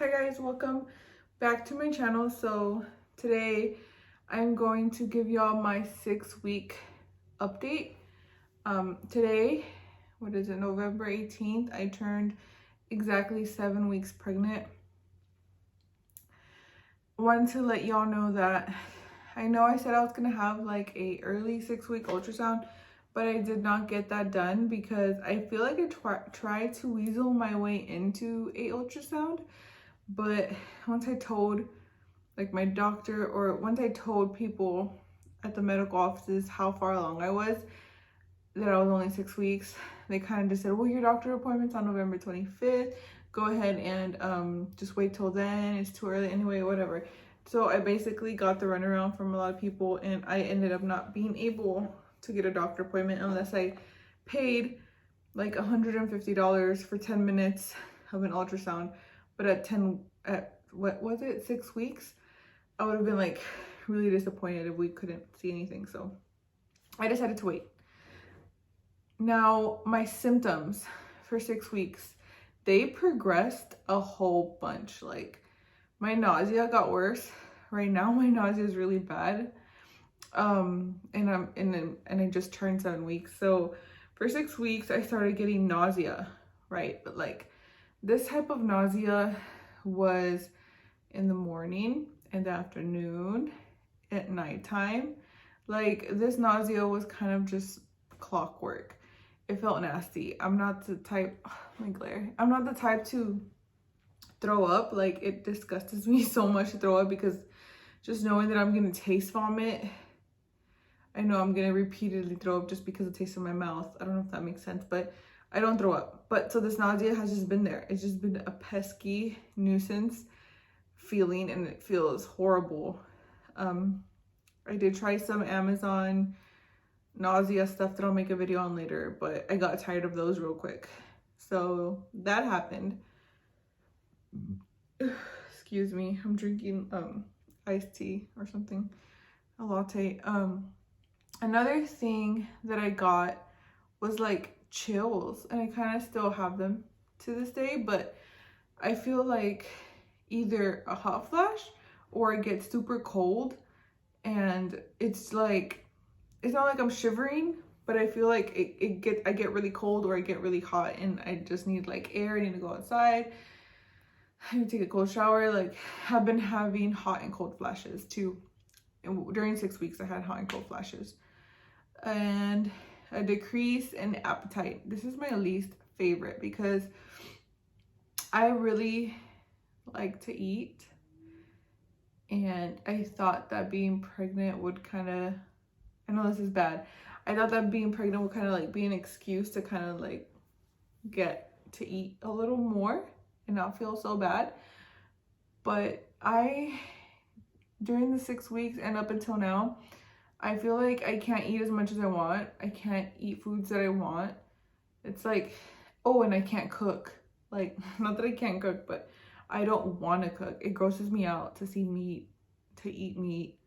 Hi guys, welcome back to my channel. So today I'm going to give y'all my 6-week update. Today, what is it, November 18th, I turned exactly 7 weeks pregnant. Wanted to let y'all know that I know I said I was gonna have like a early 6-week ultrasound, but I did not get that done because I feel like I tried to weasel my way into a ultrasound. But once I told like my doctor, or once I told people at the medical offices how far along I was, that I was only 6 weeks, they kind of just said, well, your doctor appointment's on November 25th. Go ahead and just wait till then. It's too early anyway, whatever. So I basically got the runaround from a lot of people, and I ended up not being able to get a doctor appointment unless I paid like $150 for 10 minutes of an ultrasound. But at what was it, 6 weeks, I would have been like really disappointed if we couldn't see anything. So I decided to wait. Now my symptoms for 6 weeks, they progressed a whole bunch. Like my nausea got worse. Right now my nausea is really bad. And I just turned 7 weeks. So for 6 weeks I started getting nausea, right? But like this type of nausea was in the morning, in the afternoon, at nighttime. Like this nausea was kind of just clockwork. It felt nasty. I'm not the type, my glare. I'm not the type to throw up. Like it disgusts me so much to throw up, because just knowing that I'm gonna taste vomit, I know I'm gonna repeatedly throw up just because of the taste in my mouth. I don't know if that makes sense, but I don't throw up. But so this nausea has just been there. It's just been a pesky nuisance feeling, and it feels horrible. I did try some Amazon nausea stuff that I'll make a video on later, but I got tired of those real quick. So that happened. Excuse me, I'm drinking iced tea or something, a latte. Another thing that I got was like chills, and I kind of still have them to this day, but I feel like either a hot flash or it gets super cold, and it's like, it's not like I'm shivering, but I feel like I get really cold or I get really hot, and I just need like air. I need to go outside. I need to take a cold shower. Like I've been having hot and cold flashes too. And during 6 weeks I had hot and cold flashes. And a decrease in appetite. This is my least favorite because I really like to eat, and I thought that being pregnant would kind of, I know this is bad, I thought that being pregnant would kind of like be an excuse to kind of like get to eat a little more and not feel so bad. But during the 6 weeks and up until now, I feel like I can't eat as much as I want. I can't eat foods that I want. It's like, oh, and I can't cook. Like, not that I can't cook, but I don't want to cook. It grosses me out to see meat, to eat meat,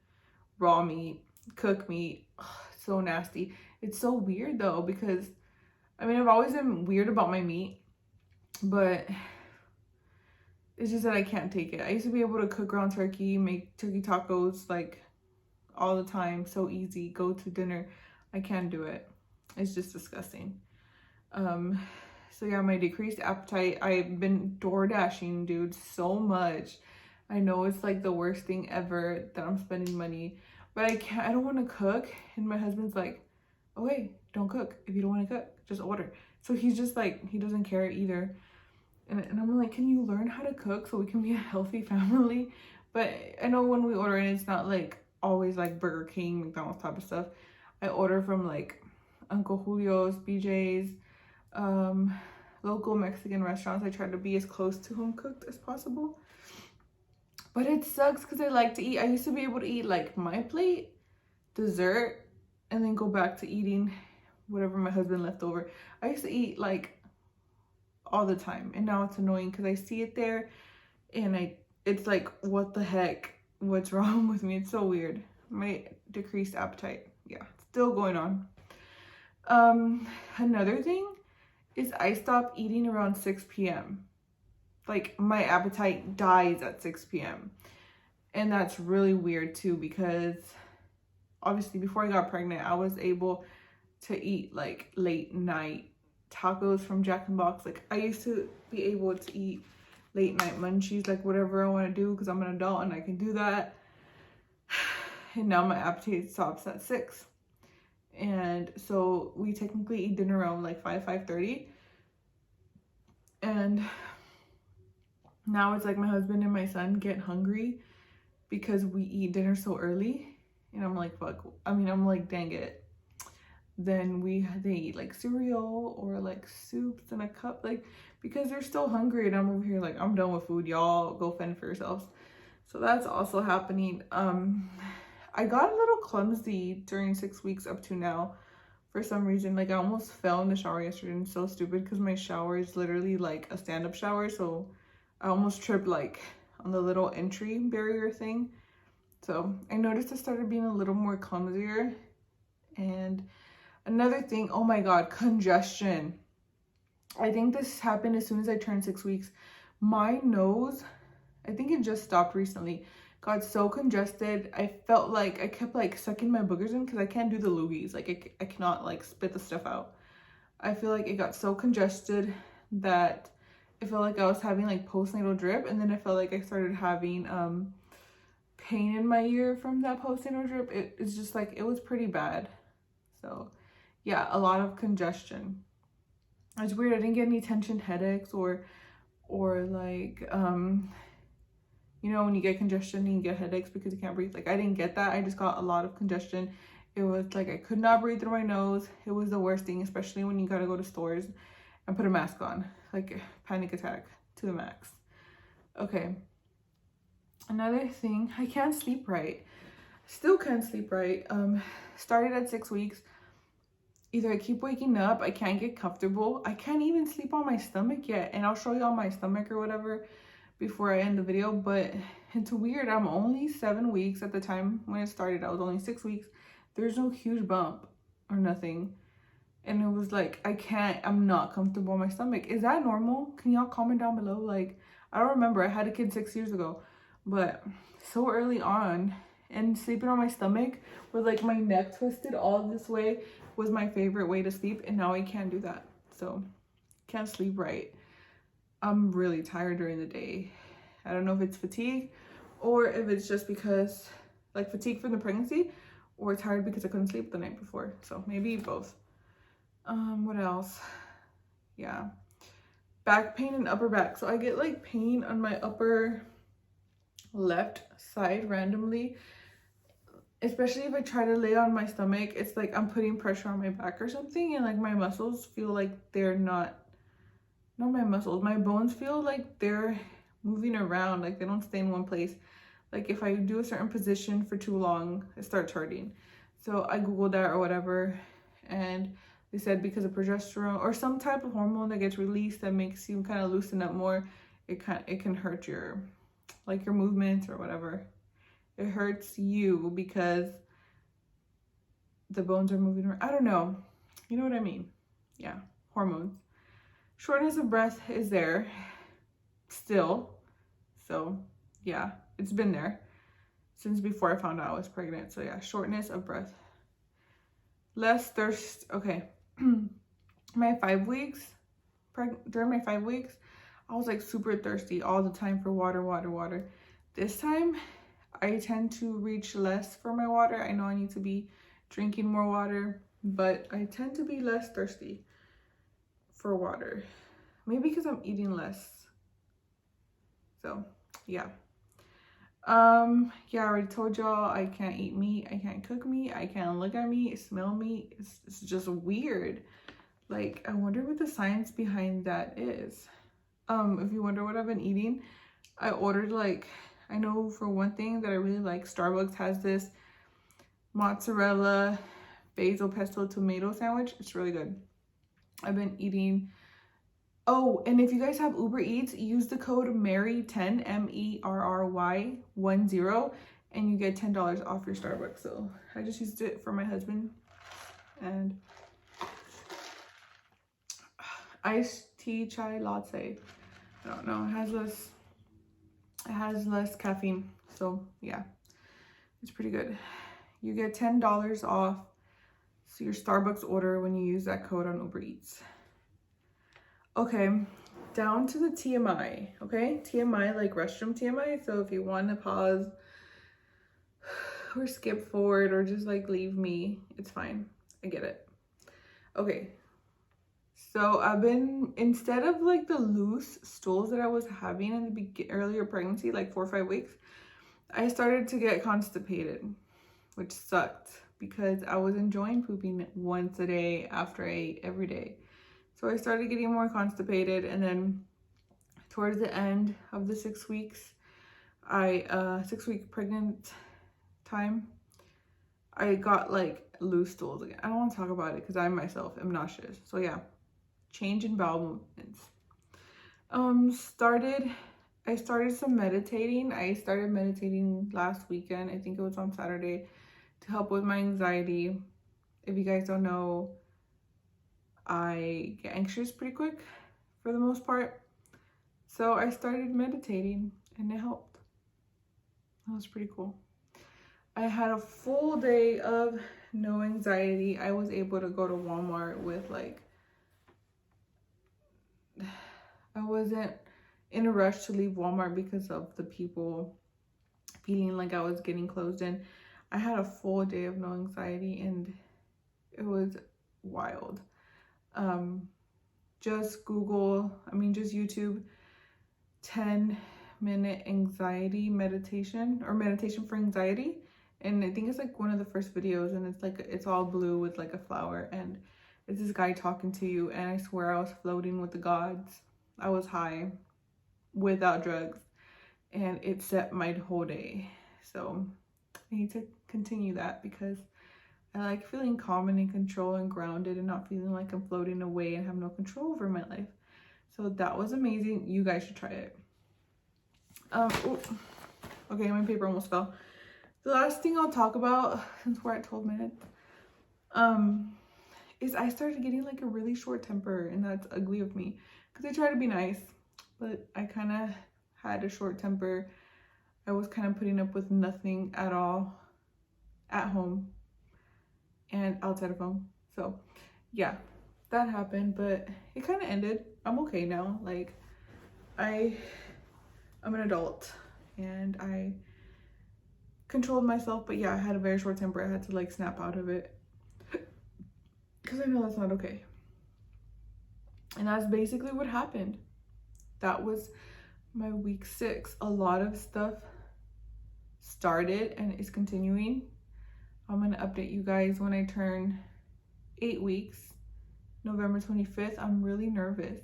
raw meat, cook meat. Ugh, so nasty. It's so weird though, because I mean, I've always been weird about my meat, but it's just that I can't take it. I used to be able to cook ground turkey, make turkey tacos like all the time, so easy, go to dinner. I can't do it. It's just disgusting. So yeah, my decreased appetite, I've been door dashing, dude, so much. I know it's like the worst thing ever that I'm spending money, but I don't want to cook. And my husband's like, okay, don't cook. If you don't want to cook, just order. So he's just like, he doesn't care either. And I'm like, can you learn how to cook so we can be a healthy family? But I know when we order, and it's not like always like Burger King, McDonald's type of stuff. I order from like Uncle Julio's, BJ's, local Mexican restaurants. I try to be as close to home cooked as possible. But it sucks because I like to eat. I used to be able to eat like my plate, dessert, and then go back to eating whatever my husband left over. I used to eat like all the time, and now it's annoying because I see it there, and it's like, what the heck? What's wrong with me? It's so weird. My decreased appetite, yeah, still going on. Another thing is I stop eating around 6 p.m. like my appetite dies at 6 p.m. And that's really weird too, because obviously before I got pregnant, I was able to eat like late night tacos from Jack in the Box. Like I used to be able to eat late night munchies, like whatever I want to do, because I'm an adult and I can do that. And now my appetite stops at 6. And so we technically eat dinner around like 5:30. And now it's like my husband and my son get hungry because we eat dinner so early. And I'm like, fuck. I mean, I'm like, dang it. Then they eat like cereal or like soups in a cup, like, because they're still hungry. And I'm over here like, I'm done with food. Y'all go fend for yourselves. So that's also happening. I got a little clumsy during 6 weeks up to now for some reason. Like I almost fell in the shower yesterday, and so stupid because my shower is literally like a stand-up shower. So I almost tripped like on the little entry barrier thing. So I noticed I started being a little more clumsier. And another thing, oh my God, congestion. I think this happened as soon as I turned 6 weeks. My nose, I think it just stopped recently, got so congested. I felt like I kept like sucking my boogers in because I can't do the loogies. Like I cannot like spit the stuff out. I feel like it got so congested that I felt like I was having like postnatal drip, and then I felt like I started having pain in my ear from that postnatal drip. It's just like, it was pretty bad. So yeah, a lot of congestion. It's weird, I didn't get any tension headaches or like you know, when you get congestion you get headaches because you can't breathe. Like I didn't get that. I just got a lot of congestion. It was like I could not breathe through my nose. It was the worst thing, especially when you gotta go to stores and put a mask on. Like panic attack to the max. Okay, another thing, I can't sleep right. Still can't sleep right. Started at 6 weeks. Either I keep waking up, I can't get comfortable, I can't even sleep on my stomach yet, and I'll show you all my stomach or whatever before I end the video. But it's weird, I'm only 7 weeks at the time when it started. I was only 6 weeks. There's no huge bump or nothing, and it was like I'm not comfortable on my stomach. Is that normal? Can y'all comment down below? Like I don't remember, I had a kid 6 years ago, but so early on, and sleeping on my stomach with like my neck twisted all this way was my favorite way to sleep, and now I can't do that. So can't sleep right. I'm really tired during the day. I don't know if it's fatigue or if it's just because like fatigue from the pregnancy, or tired because I couldn't sleep the night before. So maybe both. What else? Yeah, back pain and upper back. So I get like pain on my upper left side randomly, especially if I try to lay on my stomach. It's like I'm putting pressure on my back or something, and like my muscles feel like they're not my muscles, my bones feel like they're moving around, like they don't stay in one place. Like if I do a certain position for too long, it starts hurting. So I googled that or whatever, and they said because of progesterone or some type of hormone that gets released that makes you kind of loosen up more, it can hurt your like your movements or whatever. It hurts you because the bones are moving around. I don't know. You know what I mean? Yeah, hormones. Shortness of breath is there still. So yeah, it's been there since before I found out I was pregnant. So yeah, shortness of breath. Less thirst. Okay. My 5 weeks, during my 5 weeks, I was like super thirsty all the time for water. This time, I tend to reach less for my water. I know I need to be drinking more water, but I tend to be less thirsty for water. Maybe because I'm eating less. So, yeah. Yeah, I already told y'all I can't eat meat. I can't cook meat. I can't look at meat, smell meat. It's just weird. Like, I wonder what the science behind that is. If you wonder what I've been eating, I ordered like, I know for one thing that I really like, Starbucks has this mozzarella basil pesto tomato sandwich. It's really good. I've been eating. Oh, and if you guys have Uber Eats, use the code MERRY10, MERRY10, and you get $10 off your Starbucks. So I just used it for my husband. And iced tea chai latte. I don't know, it has less caffeine. So yeah, it's pretty good. You get $10 off your Starbucks order when you use that code on Uber Eats. Okay, down to the TMI, okay? TMI, like restroom TMI. So if you want to pause or skip forward or just like leave me, it's fine. I get it. Okay, so I've been, instead of like the loose stools that I was having in the earlier pregnancy, like 4 or 5 weeks, I started to get constipated, which sucked because I was enjoying pooping once a day after I ate every day. So I started getting more constipated, and then towards the end of the 6 weeks, 6-week pregnant time, I got like loose stools again. I don't want to talk about it because I myself am nauseous. So yeah, change in bowel movements. I started some meditating. I started meditating last weekend. I think it was on Saturday, to help with my anxiety. If you guys don't know, I get anxious pretty quick for the most part. So I started meditating and it helped. That was pretty cool. I had a full day of no anxiety. I was able to go to Walmart with like, I wasn't in a rush to leave Walmart because of the people feeling like I was getting closed in. I had a full day of no anxiety and it was wild. Just YouTube 10-minute anxiety meditation, or meditation for anxiety. And I think it's like one of the first videos, and it's all blue with like a flower, and it's this guy talking to you, and I swear I was floating with the gods. I was high without drugs, and it set my whole day. So I need to continue that because I like feeling calm and in control and grounded and not feeling like I'm floating away and have no control over my life. So that was amazing. You guys should try it. Okay, my paper almost fell. The last thing I'll talk about, since we're at 12 minutes, is I started getting like a really short temper, and that's ugly of me because I try to be nice, but I kind of had a short temper. I was kind of putting up with nothing at all at home and outside of home. So yeah, that happened, but it kind of ended. I'm okay now. Like I'm an adult and I controlled myself, but yeah, I had a very short temper. I had to like snap out of it because I know that's not okay. And that's basically what happened. That was my week 6. A lot of stuff started and is continuing. I'm gonna update you guys when I turn 8 weeks, November 25th. I'm really nervous.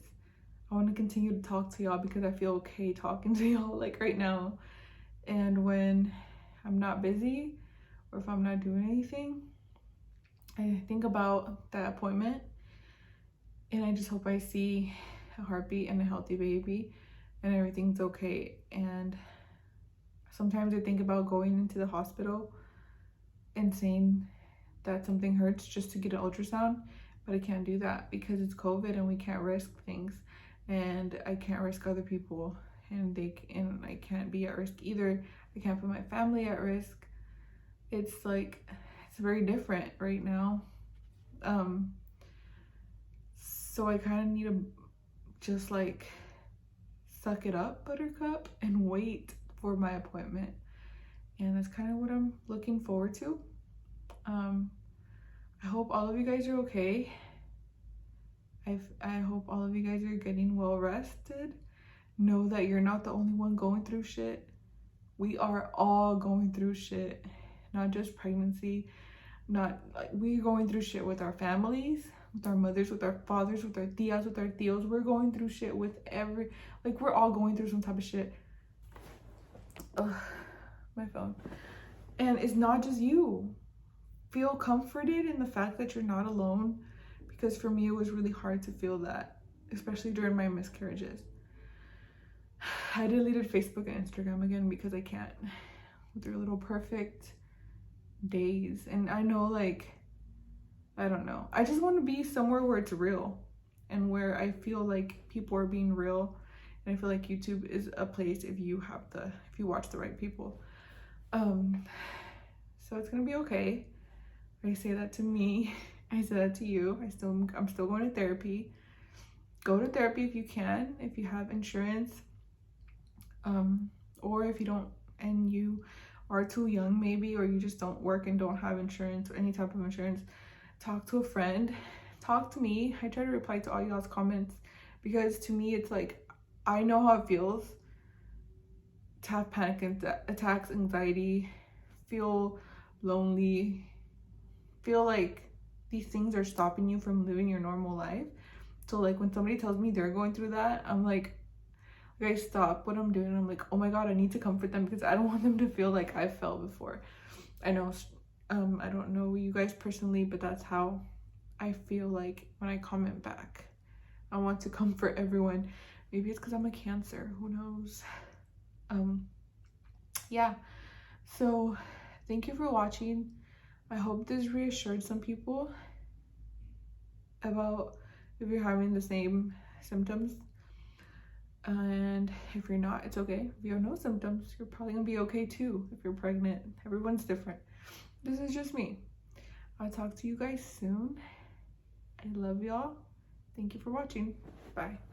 I want to continue to talk to y'all because I feel okay talking to y'all like right now. And when I'm not busy or if I'm not doing anything, I think about that appointment and I just hope I see a heartbeat and a healthy baby and everything's okay. And sometimes I think about going into the hospital and saying that something hurts just to get an ultrasound, but I can't do that because it's COVID and we can't risk things, and I can't risk other people, and I can't be at risk either. I can't put my family at risk. It's like, it's very different right now. So I kind of need to just like suck it up, buttercup, and wait for my appointment. And that's kind of what I'm looking forward to. I hope all of you guys are okay. I hope all of you guys are getting well rested. Know that you're not the only one going through shit. We are all going through shit, not just pregnancy. We're going through shit with our families, with our mothers, with our fathers, with our tias, with our tios. We're going through shit with we're all going through some type of shit. Ugh, my phone. And it's not just you. Feel comforted in the fact that you're not alone, because for me it was really hard to feel that, especially during my miscarriages. I deleted Facebook and Instagram again because I can't with their little perfect days. And I know, like, I don't know, I just want to be somewhere where it's real and where I feel like people are being real And I feel like YouTube is a place if you watch the right people. So it's gonna be okay. I say that to me. I say that to you. I'm still going to therapy. Go to therapy if you can, if you have insurance. Or if you don't, and you are too young maybe, or you just don't work and don't have insurance or any type of insurance, talk to a friend. Talk to me. I try to reply to all y'all's comments because to me it's like, I know how it feels to have panic attacks, anxiety, feel lonely, feel like these things are stopping you from living your normal life. So like when somebody tells me they're going through that, I'm like I stop what I'm doing. I'm like, oh my god, I need to comfort them because I don't want them to feel like I felt before. I know I don't know you guys personally, but that's how I feel like when I comment back. I want to comfort everyone. Maybe it's because I'm a Cancer, who knows. Yeah, so thank you for watching. I hope this reassured some people about if you're having the same symptoms. And if you're not, it's okay. If you have no symptoms, you're probably gonna be okay too. If you're pregnant, everyone's different. This is just me. I'll talk to you guys soon. I love y'all. Thank you for watching. Bye.